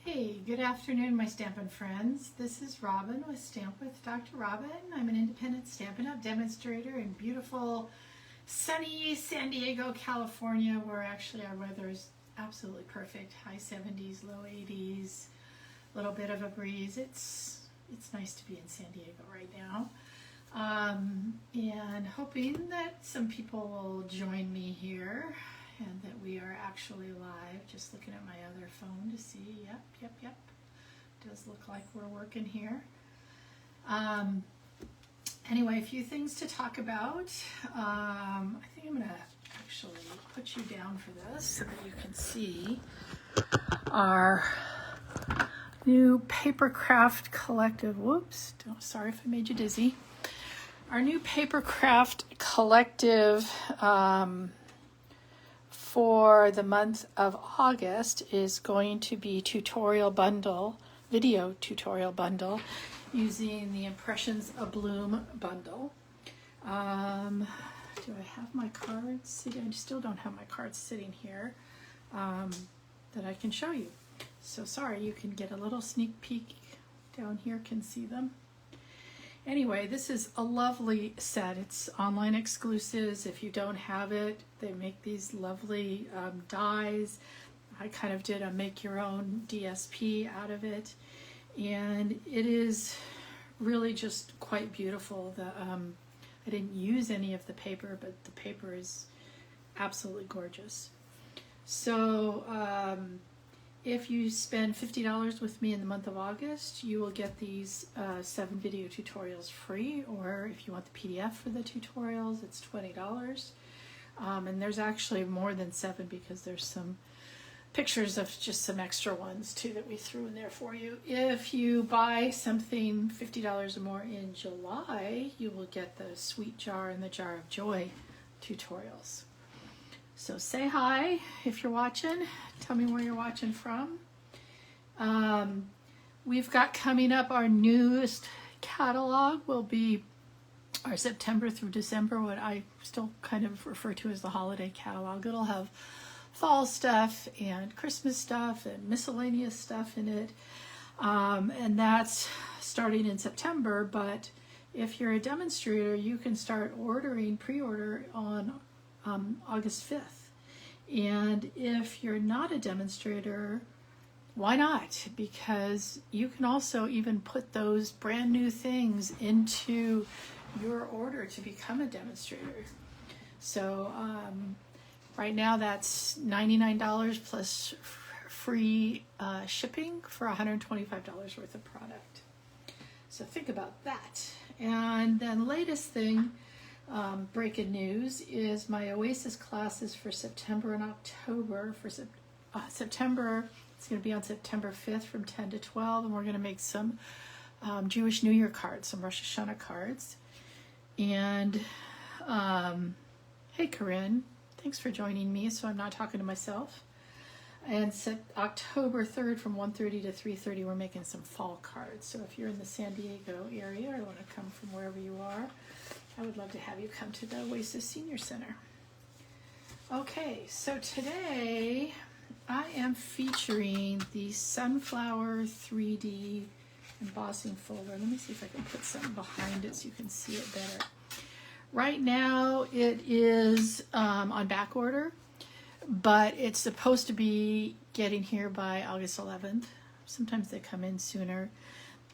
Hey, good afternoon, my Stampin' friends. This is Robin with Stamp with Dr. Robin. I'm an independent Stampin' Up demonstrator in beautiful, sunny San Diego, California, where actually our weather is absolutely perfect. High 70s, low 80s, a little bit of a breeze. It's nice to be in San Diego right now. And hoping that some people will join me here and that we are actually live. Just looking at my other phone to see. Yep. Does look like we're working here. Anyway, a few things to talk about. I think I'm gonna actually put you down for this so that you can see our new Papercraft collective. Whoops, sorry if I made you dizzy. Our new Papercraft collective for the month of August is going to be video tutorial bundle using the Impressions of Bloom bundle. Do I have my cards sitting? I still don't have my cards sitting here that I can show you. So sorry, you can get a little sneak peek down here, can see them. Anyway, this is a lovely set. It's online exclusives. If you don't have it, they make these lovely dies. I kind of did a make your own DSP out of it. And it is really just quite beautiful. I didn't use any of the paper, but the paper is absolutely gorgeous. So if you spend $50 with me in the month of August, you will get these 7 video tutorials free, or if you want the PDF for the tutorials, it's $20. And there's actually more than 7 because there's some pictures of just some extra ones too that we threw in there for you. If you buy something $50 or more in July, you will get the Sweet Jar and the Jar of Joy tutorials. So say hi if you're watching. Tell me where you're watching from. We've got coming up our newest catalog will be our September through December, what I still kind of refer to as the holiday catalog. It'll have fall stuff and Christmas stuff and miscellaneous stuff in it. And that's starting in September, but if you're a demonstrator, you can start pre-order on August 5th. And if you're not a demonstrator, why not? Because you can also even put those brand new things into your order to become a demonstrator. So right now that's $99 plus free shipping for $125 worth of product. So think about that. And then latest thing, breaking news, is my Oasis classes for September and October. For September, it's going to be on September 5th from 10 to 12, and we're going to make some Jewish New Year cards, some Rosh Hashanah cards. And hey Corinne, thanks for joining me, so I'm not talking to myself. And October 3rd from 1:30 to 3:30, we're making some fall cards. So if you're in the San Diego area or want to come from wherever you are, I would love to have you come to the Oasis Senior Center. Okay, so today I am featuring the Sunflower 3D Embossing Folder. Let me see if I can put something behind it so you can see it better. Right now it is on back order, but it's supposed to be getting here by August 11th. Sometimes they come in sooner.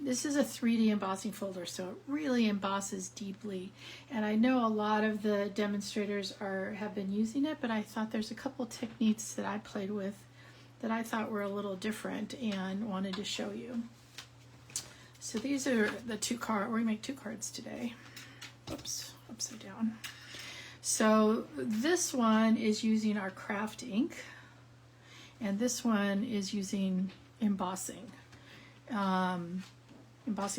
This is a 3D embossing folder, so it really embosses deeply. And I know a lot of the demonstrators have been using it, but I thought there's a couple techniques that I played with that I thought were a little different and wanted to show you. So these are the two cards. We're going to make 2 cards today. Oops, upside down. So this one is using our craft ink, and this one is using embossing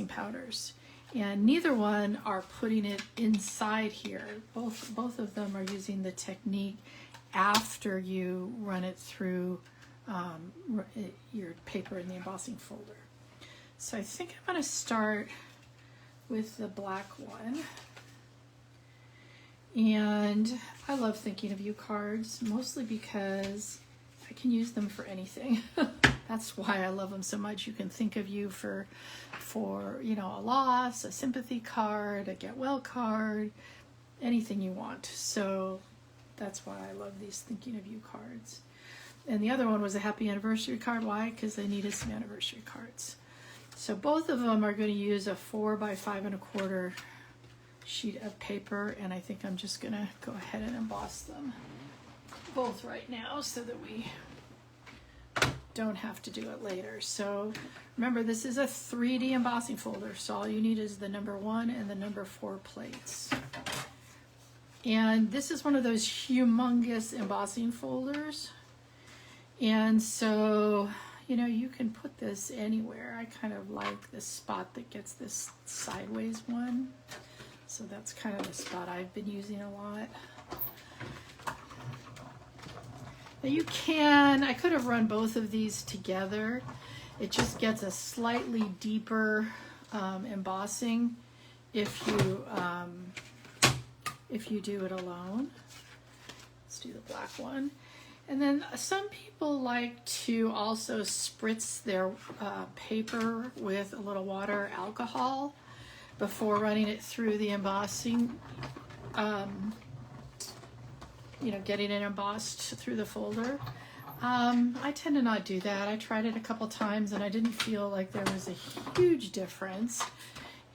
powders. And neither one are putting it inside here. Both of them are using the technique after you run it through your paper in the embossing folder. So I think I'm going to start with the black one. And I love thinking of you cards, mostly because I can use them for anything. That's why I love them so much. You can think of you for you know, a loss, a sympathy card, a get well card, anything you want. So that's why I love these thinking of you cards. And the other one was a happy anniversary card. Why? Because they needed some anniversary cards. So both of them are going to use a 4 by 5 1/4 sheet of paper, and I think I'm just going to go ahead and emboss them both right now so that we don't have to do it later. So remember, this is a 3D embossing folder, so all you need is the number 1 and the number 4 plates. And this is one of those humongous embossing folders, and so you know, you can put this anywhere. I kind of like the spot that gets this sideways one, so that's kind of the spot I've been using a lot. Now you can, I could have run both of these together. It just gets a slightly deeper embossing if you do it alone. Let's do the black one. And then some people like to also spritz their paper with a little water alcohol before running it through the embossing, you know, getting it embossed through the folder. I tend to not do that. I tried it a couple times and I didn't feel like there was a huge difference.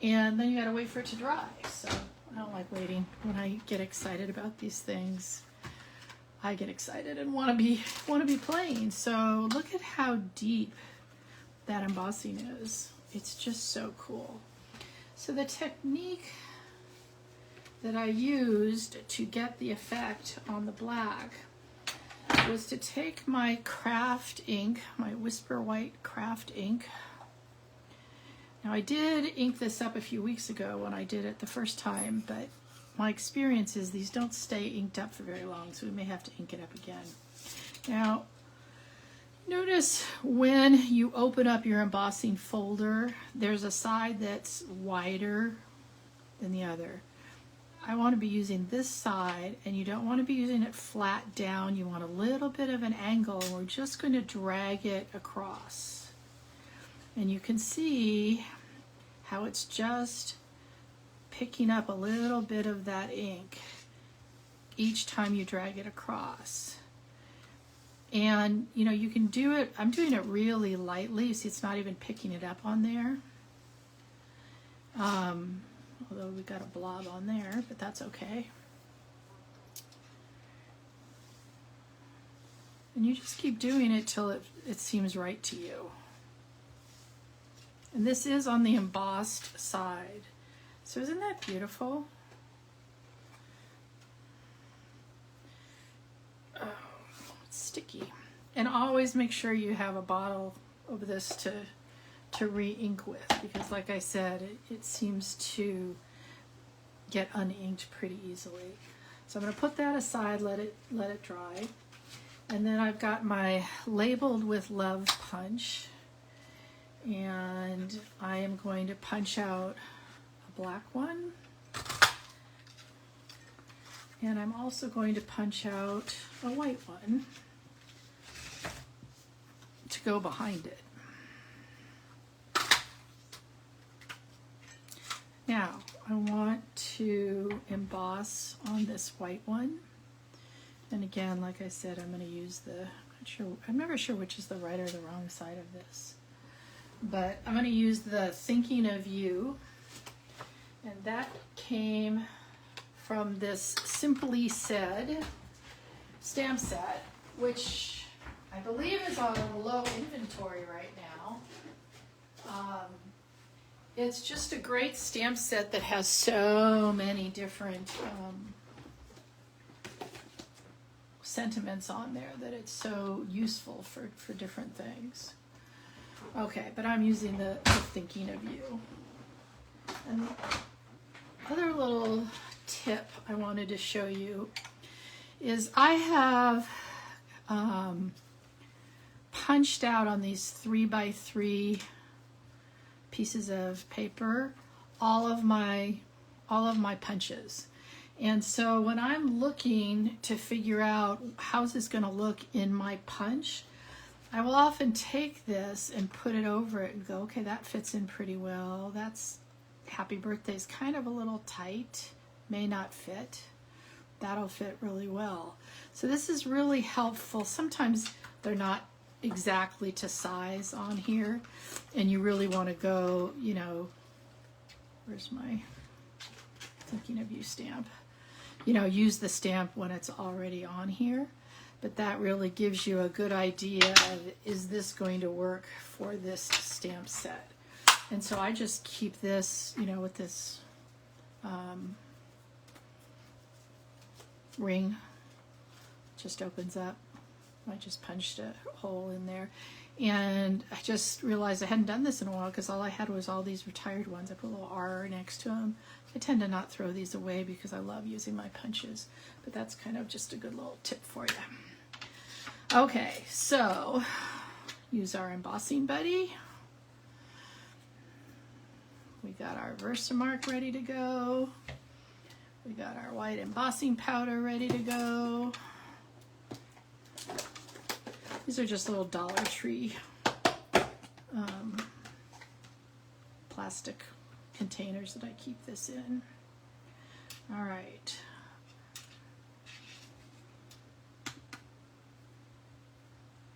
And then you gotta wait for it to dry. So I don't like waiting. When I get excited about these things, I get excited and want to be playing. So look at how deep that embossing is. It's just so cool. So the technique that I used to get the effect on the black was to take my craft ink, my Whisper White craft ink. Now I did ink this up a few weeks ago when I did it the first time, but my experience is these don't stay inked up for very long, so we may have to ink it up again. Now, notice when you open up your embossing folder, there's a side that's wider than the other. I want to be using this side, and you don't want to be using it flat down. You want a little bit of an angle, and we're just going to drag it across. And you can see how it's just picking up a little bit of that ink each time you drag it across. And you know, you can do it, I'm doing it really lightly, see it's not even picking it up on there. Although we got a blob on there, but that's okay. And you just keep doing it till it seems right to you. And this is on the embossed side. So isn't that beautiful? Oh, it's sticky. And always make sure you have a bottle of this to re-ink with, because like I said, it seems to get uninked pretty easily. So I'm going to put that aside, let it dry. And then I've got my Labeled with Love punch, and I am going to punch out black one, and I'm also going to punch out a white one to go behind it. Now I want to emboss on this white one, and again, like I said, I'm going to use I'm never sure which is the right or the wrong side of this, but I'm going to use the Thinking of You. And that came from this Simply Said stamp set, which I believe is on low inventory right now. It's just a great stamp set that has so many different sentiments on there that it's so useful for different things. Okay, but I'm using the Thinking of You. And the other little tip I wanted to show you is I have punched out on these 3x3 pieces of paper all of my punches. And so when I'm looking to figure out how's this going to look in my punch, I will often take this and put it over it and go, okay, that fits in pretty well. That's Happy Birthday is kind of a little tight, may not fit. That'll fit really well. So this is really helpful. Sometimes they're not exactly to size on here, and you really want to go, you know, where's my thinking of you stamp? You know, use the stamp when it's already on here. But that really gives you a good idea of, is this going to work for this stamp set? And so I just keep this, you know, with this ring, just opens up. I just punched a hole in there. And I just realized I hadn't done this in a while because all I had was all these retired ones. I put a little R next to them. I tend to not throw these away because I love using my punches. But that's kind of just a good little tip for you. Okay, so use our embossing buddy. We got our Versamark ready to go. We got our white embossing powder ready to go. These are just little Dollar Tree plastic containers that I keep this in. All right.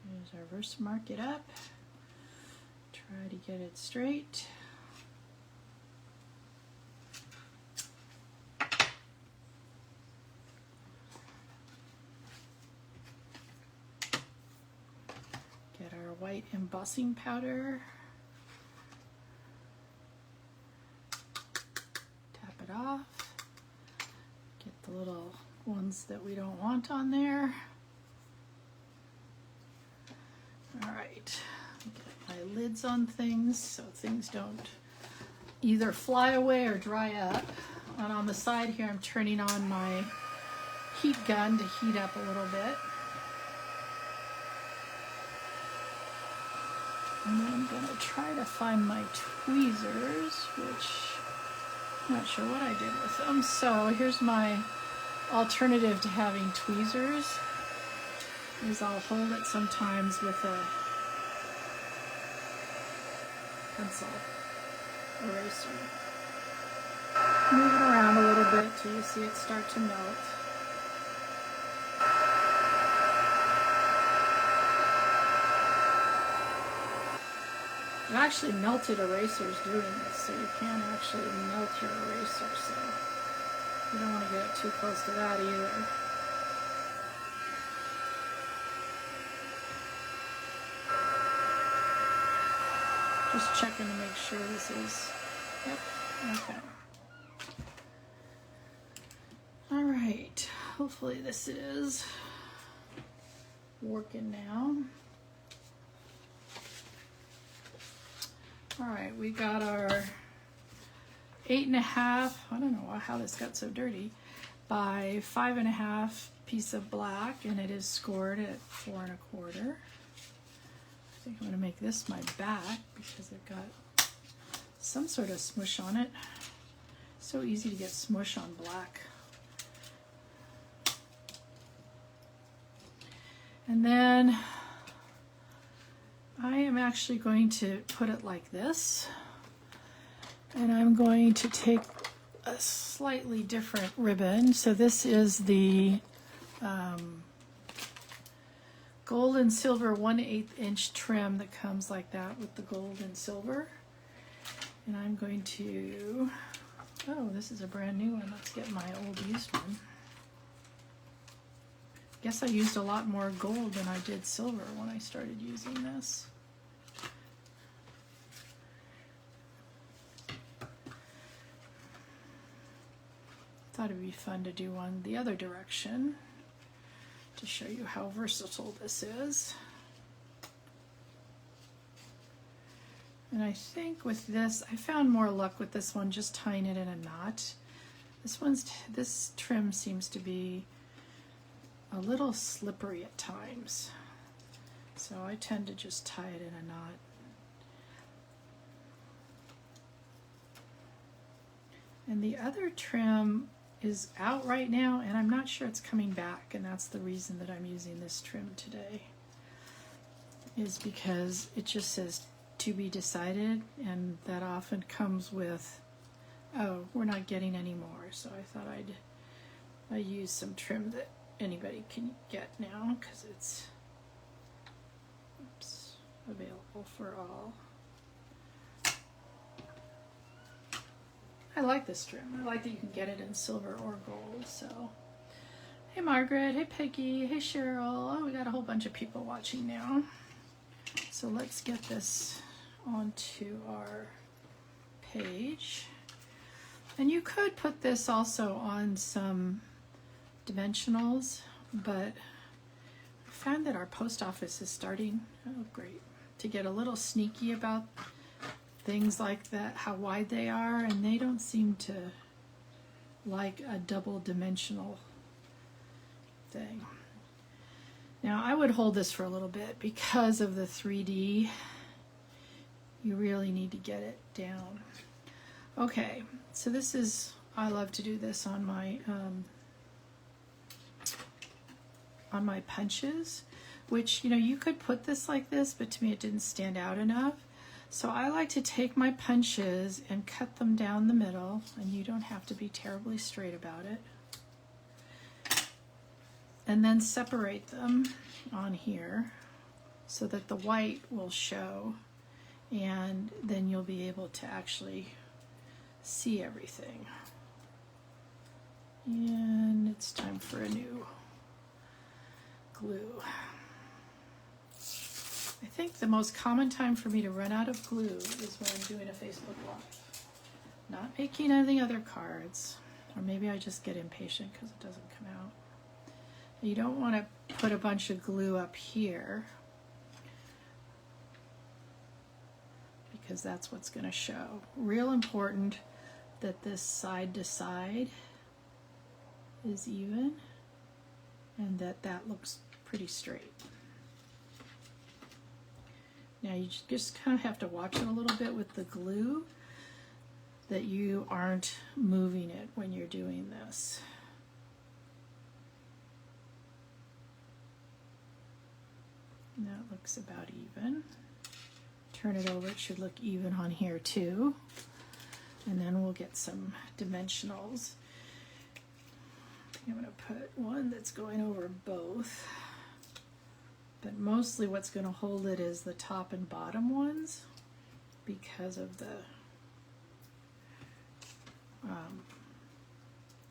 Here's our Versamark it up. Try to get it straight. Get our white embossing powder. Tap it off. Get the little ones that we don't want on there. All right, get my lids on things so things don't either fly away or dry up. And on the side here, I'm turning on my heat gun to heat up a little bit. And then I'm going to try to find my tweezers, which I'm not sure what I did with them. So here's my alternative to having tweezers. Is I'll hold it sometimes with a pencil eraser. Move it around a little bit till you see it start to melt. I've actually melted erasers doing this, so you can actually melt your eraser, so you don't want to get too close to that either. Just checking to make sure this is, yep, okay. All right, hopefully this is working now. All right, we got our 8.5, I don't know how this got so dirty, by 5.5 piece of black, and it is scored at 4 1/4. I think I'm going to make this my back because it got some sort of smush on it. So easy to get smush on black. And then I am actually going to put it like this. And I'm going to take a slightly different ribbon. So this is the gold and silver 1/8 inch trim that comes like that with the gold and silver. And I'm going to, oh, this is a brand new one. Let's get my old used one. Guess I used a lot more gold than I did silver when I started using this. Thought it'd be fun to do one the other direction to show you how versatile this is. And I think with this, I found more luck with this one just tying it in a knot. This trim seems to be a little slippery at times, so I tend to just tie it in a knot. And the other trim is out right now, and I'm not sure it's coming back, and that's the reason that I'm using this trim today. is because it just says to be decided, and that often comes with, oh, we're not getting any more. So I thought I use some trim that anybody can get now, because it's available for all. I like this trim. I like that you can get it in silver or gold. So, hey Margaret, hey Peggy, hey Cheryl. Oh, we got a whole bunch of people watching now. So let's get this onto our page. And you could put this also on some dimensionals, but I found that our post office is starting, oh great, to get a little sneaky about things like that, how wide they are, and they don't seem to like a double dimensional thing. Now I would hold this for a little bit because of the 3D. You really need to get it down. Okay, so this is, I love to do this on my punches, which, you know, you could put this like this, but to me it didn't stand out enough. So I like to take my punches and cut them down the middle, and you don't have to be terribly straight about it. And then separate them on here so that the white will show, and then you'll be able to actually see everything. And it's time for a new glue. I think the most common time for me to run out of glue is when I'm doing a Facebook Live. Not making any other cards, or maybe I just get impatient because it doesn't come out. You don't want to put a bunch of glue up here, because that's what's going to show. Real important that this side to side is even, and that looks pretty straight. Now you just kind of have to watch it a little bit with the glue, that you aren't moving it when you're doing this. And that looks about even. Turn it over, it should look even on here too. And then we'll get some dimensionals. I think I'm going to put one that's going over both. But mostly what's going to hold it is the top and bottom ones, because of the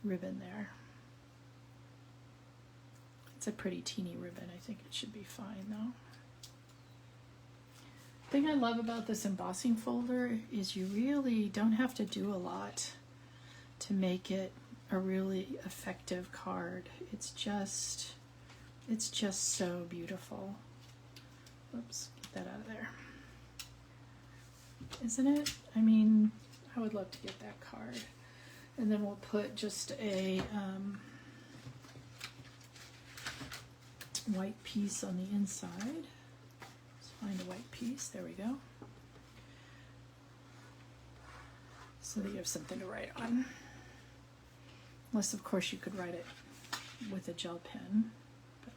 ribbon there. It's a pretty teeny ribbon. I think it should be fine though. The thing I love about this embossing folder is you really don't have to do a lot to make it a really effective card. It's just so beautiful. Oops, get that out of there. Isn't it? I mean, I would love to get that card. And then we'll put just a white piece on the inside. Let's find a white piece. There we go. So that you have something to write on. Unless, of course, you could write it with a gel pen. But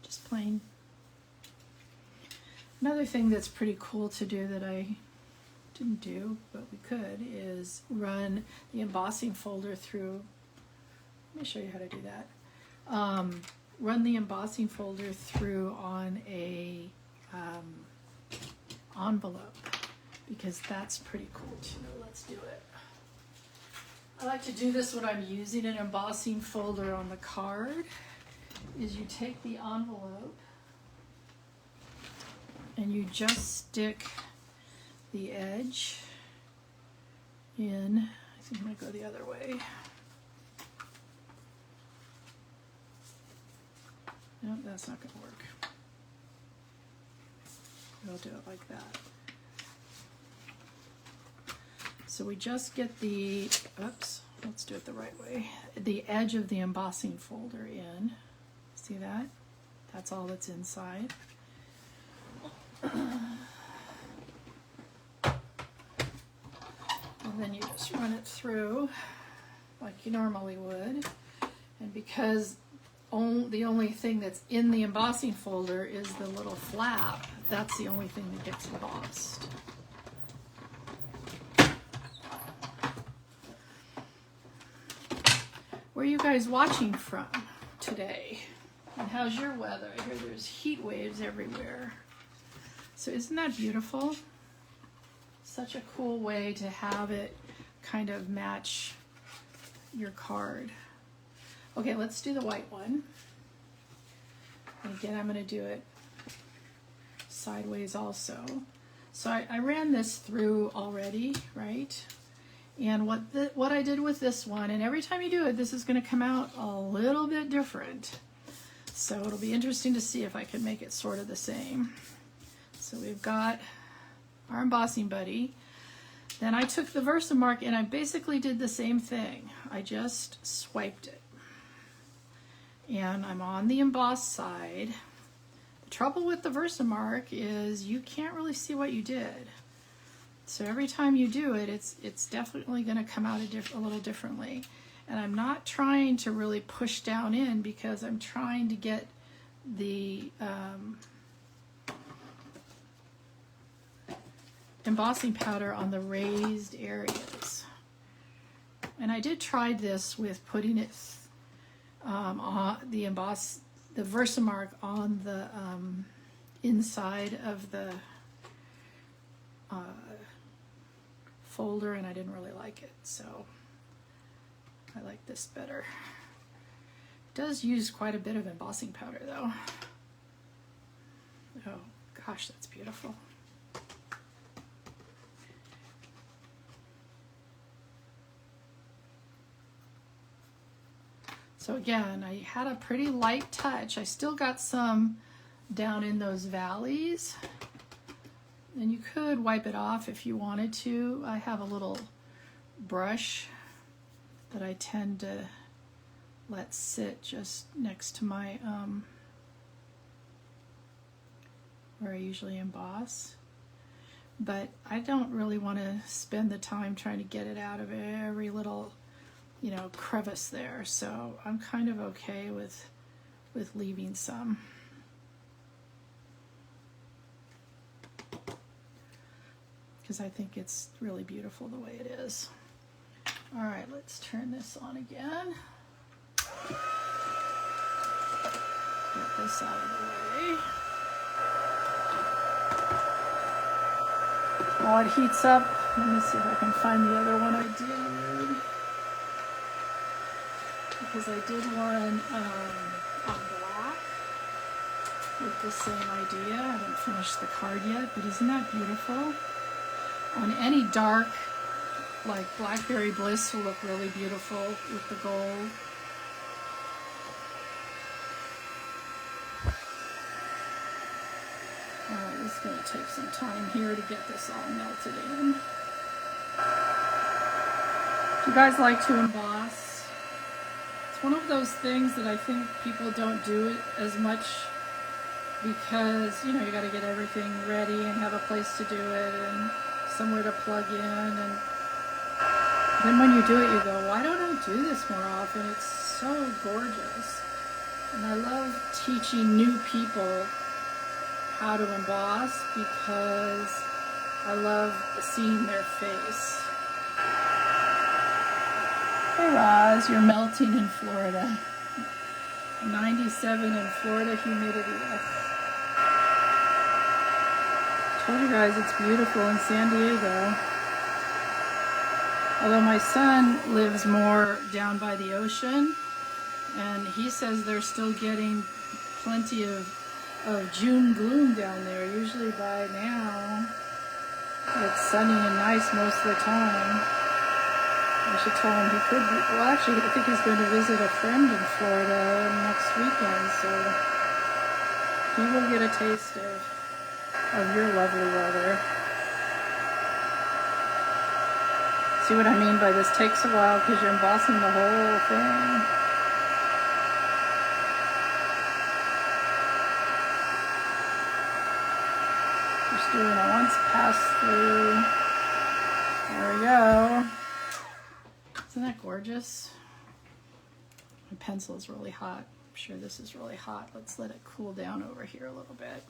just plain. Another thing that's pretty cool to do that I didn't do, but we could, is run the embossing folder through. Let me show you how to do that. Run the embossing folder through on a envelope, because that's pretty cool too. Let's do it. I like to do this when I'm using an embossing folder on the card. Is you take the envelope and you just stick the edge in. I think I'm going to go the other way. Nope, that's not going to work. I'll do it like that. So we just get the, oops, let's do it the right way, the edge of the embossing folder in. See that? That's all that's inside. And then you just run it through like you normally would. And because the only thing that's in the embossing folder is the little flap. That's the only thing that gets embossed. Where are you guys watching from today? And how's your weather? I hear there's heat waves everywhere. So isn't that beautiful? Such a cool way to have it kind of match your card. Okay, let's do the white one. And again, I'm going to do it sideways also. So I ran this through already, right? And what I did with this one, and every time you do it, this is going to come out a little bit different. So it'll be interesting to see if I can make it sort of the same. So we've got our embossing buddy. Then I took the Versamark and I basically did the same thing. I just swiped it. And I'm on the embossed side. The trouble with the Versamark is you can't really see what you did. So every time you do it, it's definitely going to come out a little differently. And I'm not trying to really push down in because I'm trying to get the embossing powder on the raised areas. And I did try this with putting it on the Versamark on the inside of the folder, and I didn't really like it, so I like this better. It does use quite a bit of embossing powder though. Oh gosh, that's beautiful. So again, I had a pretty light touch. I still got some down in those valleys. And you could wipe it off if you wanted to. I have a little brush that I tend to let sit just next to my, where I usually emboss. But I don't really want to spend the time trying to get it out of every little, you know, crevice there. So I'm kind of okay with leaving some. Because I think it's really beautiful the way it is. All right, let's turn this on again. Get this out of the way. While it heats up, let me see if I can find the other one I did. Because I did one on black with the same idea. I haven't finished the card yet, but isn't that beautiful? On any dark, like Blackberry Bliss will look really beautiful with the gold. Alright, it's going to take some time here to get this all melted in. Do you guys like to emboss? It's one of those things that I think people don't do it as much because, you know, you got to get everything ready and have a place to do it and somewhere to plug in, and then when you do it you go, why don't I do this more often? It's so gorgeous. And I love teaching new people how to emboss because I love seeing their face. Hey Roz, you're melting in Florida. 97 in Florida humidity. Told you guys it's beautiful in San Diego. Although my son lives more down by the ocean, and he says they're still getting plenty of June gloom down there. Usually by now it's sunny and nice most of the time. I should tell him he could be, well actually I think he's going to visit a friend in Florida next weekend, so he will get a taste of your lovely weather. See what I mean by this takes a while because you're embossing the whole thing. Just doing a once pass through. There we go. Isn't that gorgeous? My pencil is really hot. I'm sure this is really hot. Let's let it cool down over here a little bit.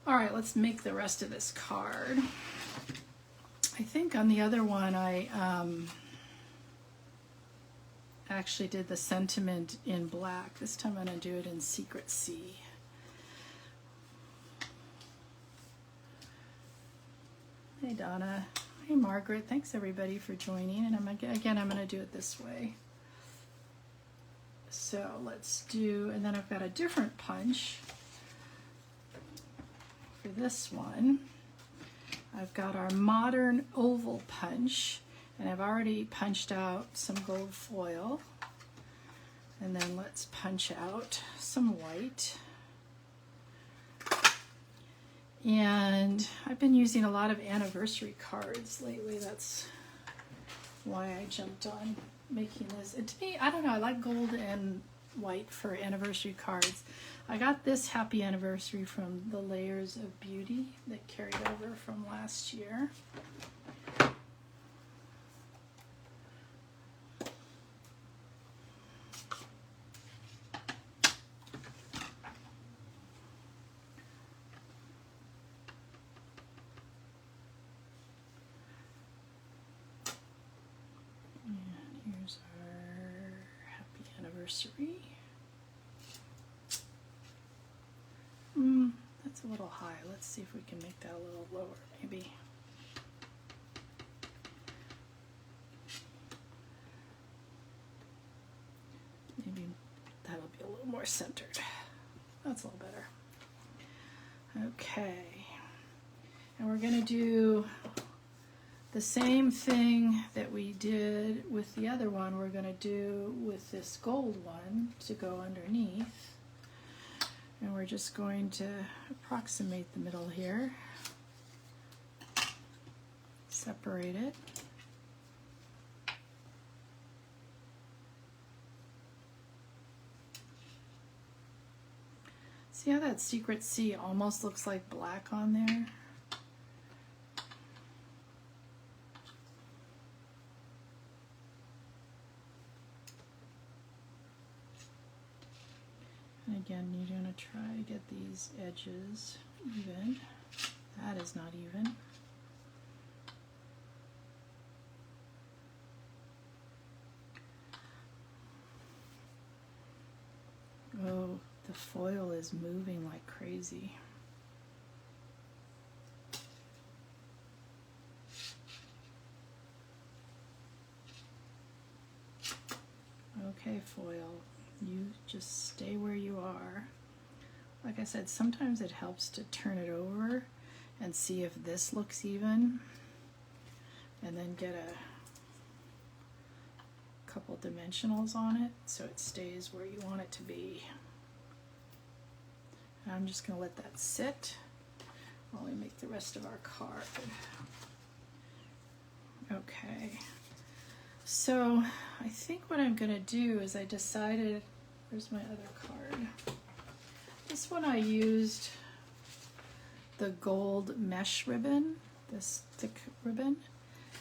All right, let's make the rest of this card. I think on the other one I actually did the sentiment in black. This time I'm going to do it in Secret C. Hey Donna. Hey Margaret. Thanks everybody for joining. And I'm going to do it this way. So let's do, and then I've got a different punch for this one. I've got our modern oval punch, and I've already punched out some gold foil. And then let's punch out some white. And I've been using a lot of anniversary cards lately. That's why I jumped on making this. And to me, I don't know, I like gold and white for anniversary cards. I got this happy anniversary from the Layers of Beauty that carried over from last year. That's a little high. Let's see if we can make that a little lower, maybe. Maybe that'll be a little more centered. That's a little better. Okay. And we're going to do the same thing that we did with the other one. We're going to do with this gold one to go underneath. And we're just going to approximate the middle here. Separate it. See how that Secret C almost looks like black on there? And again, you're going to try to get these edges even. That is not even. Oh, the foil is moving like crazy. Okay, foil, you just stay where you are. Like I said, sometimes it helps to turn it over and see if this looks even, and then get a couple dimensionals on it so it stays where you want it to be. And I'm just going to let that sit while we make the rest of our card. Okay, so I think what I'm going to do is I decided, where's my other card? This one I used the gold mesh ribbon, this thick ribbon,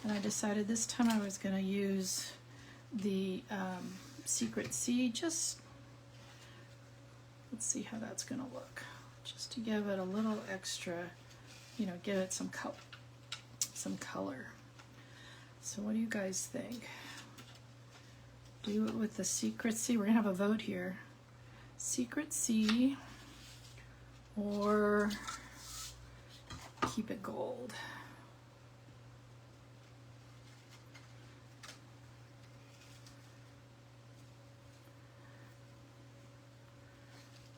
and I decided this time I was going to use the Secret C. Just let's see how that's going to look, just to give it a little extra, you know, give it some color. So what do you guys think? Do it with the Secret C. We're going to have a vote here. Secret C or keep it gold.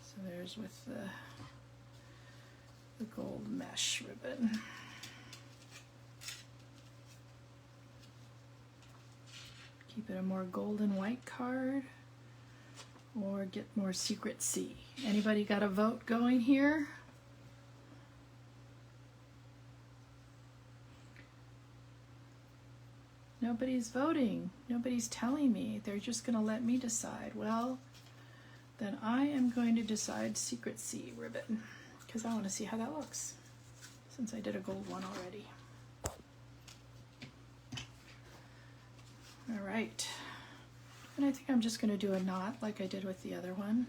So there's with the gold mesh ribbon. Keep it a more golden white card or get more Secret C. Anybody got a vote going here? Nobody's voting. Nobody's telling me. They're just going to let me decide. Well, then I am going to decide Secret C ribbon because I want to see how that looks since I did a gold one already. All right. And I think I'm just going to do a knot like I did with the other one.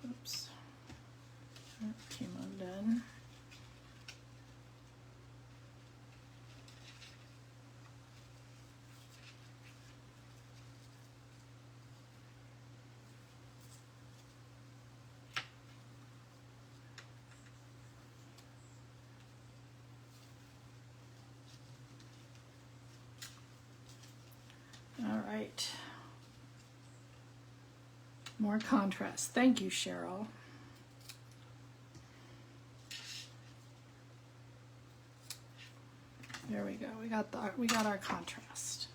Oops, that came undone. All right. More contrast. Thank you, Cheryl. There we go. We got our contrast.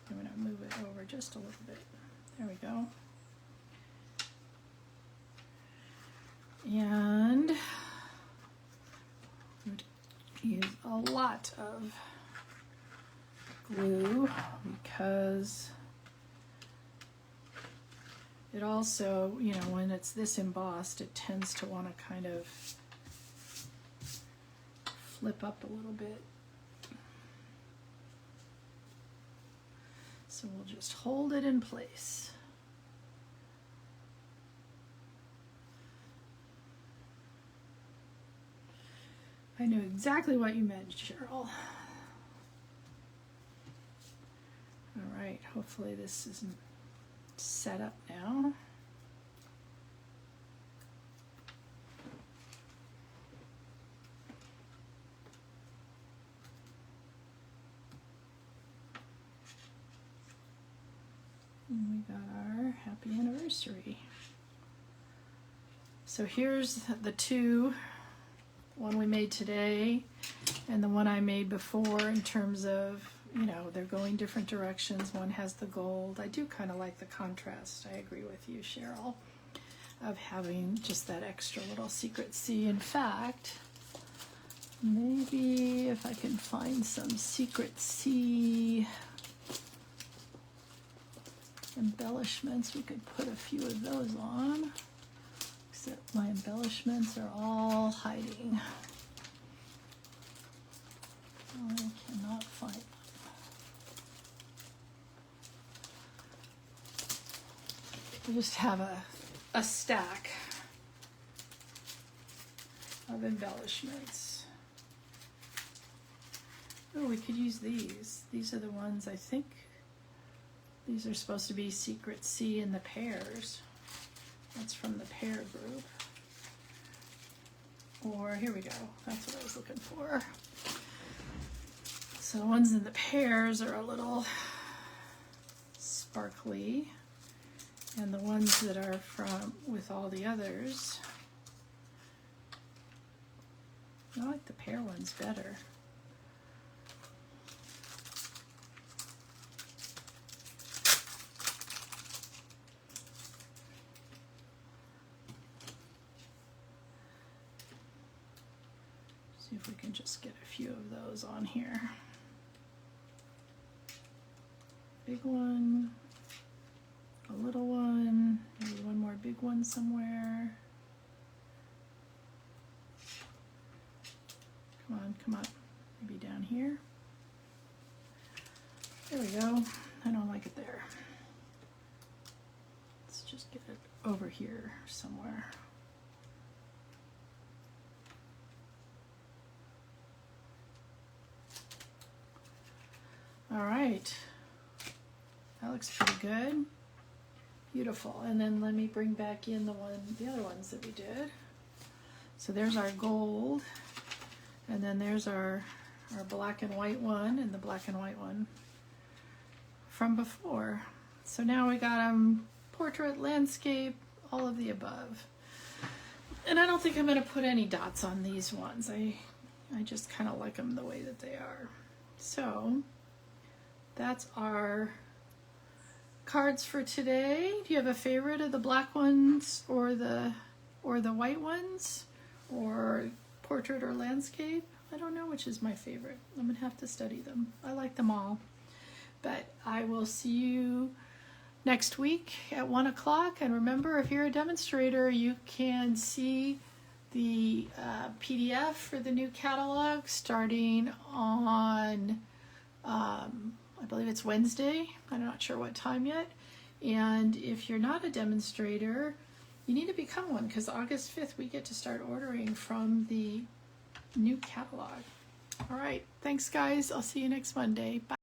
I'm going to move it over just a little bit. There we go. And use a lot of glue because it also, you know, when it's this embossed, it tends to want to kind of flip up a little bit. So we'll just hold it in place. I knew exactly what you meant, Cheryl. All right, hopefully this isn't set up now. And we got our happy anniversary. So here's the two. One we made today and the one I made before in terms of, you know, they're going different directions. One has the gold. I do kind of like the contrast. I agree with you, Cheryl, of having just that extra little secret C. In fact, maybe if I can find some secret C embellishments, we could put a few of those on. Except my embellishments are all hiding. I cannot find them. We just have a stack of embellishments. Oh, we could use these. These are the ones I think. These are supposed to be secret C in the pairs. That's from the pear group. Or here we go. That's what I was looking for. So the ones in the pairs are a little sparkly, and the ones that are from with all the others, I like the pear ones better. See if we can just get a few of those on here. Big one, a little one, maybe one more big one somewhere. Come on, come on. Maybe down here. There we go. I don't like it there. Let's just get it over here somewhere. All right, that looks pretty good. Beautiful. And then let me bring back in the other ones that we did. So there's our gold, and then there's our black and white one, and the black and white one from before. So now we got portrait, landscape, all of the above. And I don't think I'm going to put any dots on these ones. I just kind of like them the way that they are. So that's our cards for today. Do you have a favorite of the black ones or the white ones, or portrait or landscape? I don't know which is my favorite. I'm gonna have to study them. I like them all. But I will see you next week at 1 o'clock. And remember, if you're a demonstrator, you can see the PDF for the new catalog starting on, I believe it's Wednesday. I'm not sure what time yet. And if you're not a demonstrator, you need to become one, because August 5th we get to start ordering from the new catalog. All right, thanks guys. I'll see you next Monday. Bye.